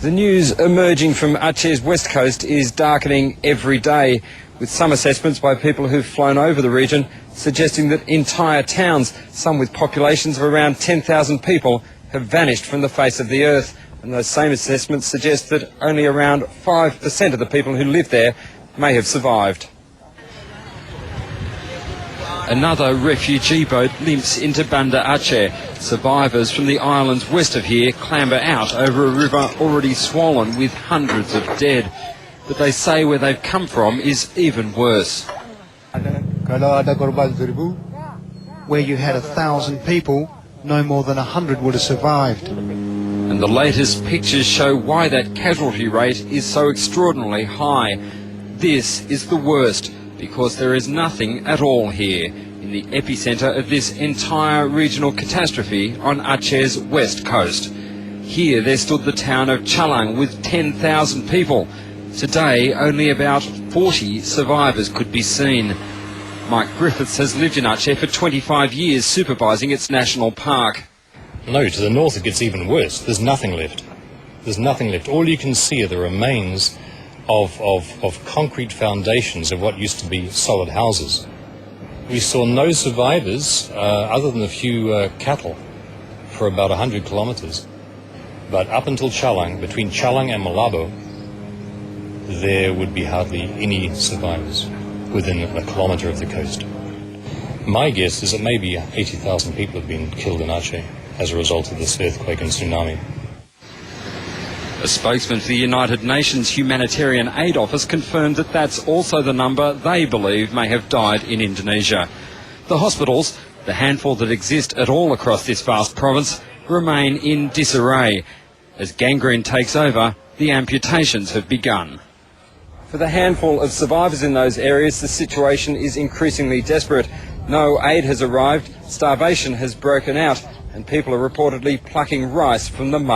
The news emerging from Aceh's west coast is darkening every day, with some assessments by people who've flown over the region suggesting that entire towns, some with populations of around 10,000 people, have vanished from the face of the earth. And those same assessments suggest that only around 5% of the people who live there may have survived. Another refugee boat limps into Banda Aceh. Survivors from the islands west of here clamber out over a river already swollen with hundreds of dead. But they say where they've come from is even worse. Where you had 1,000 people, no more than 100 would have survived. And the latest pictures show why that casualty rate is so extraordinarily high. This is the worst, because there is nothing at all here, in the epicentre of this entire regional catastrophe on Aceh's west coast. Here there stood the town of Chalang with 10,000 people. Today only about 40 survivors could be seen. Mike Griffiths has lived in Aceh for 25 years, supervising its national park. No, to the north it gets even worse. There's nothing left. There's nothing left. All you can see are the remains of concrete foundations of what used to be solid houses. We saw no survivors other than a few cattle for about 100 kilometers. But up until Chalang, between Chalang and Malabo, there would be hardly any survivors within a kilometer of the coast. My guess is that maybe 80,000 people have been killed in Aceh as a result of this earthquake and tsunami. A spokesman for the United Nations Humanitarian Aid Office confirmed that that's also the number they believe may have died in Indonesia. The hospitals, the handful that exist at all across this vast province, remain in disarray. As gangrene takes over, the amputations have begun. For the handful of survivors in those areas, the situation is increasingly desperate. No aid has arrived, starvation has broken out, and people are reportedly plucking rice from the mud.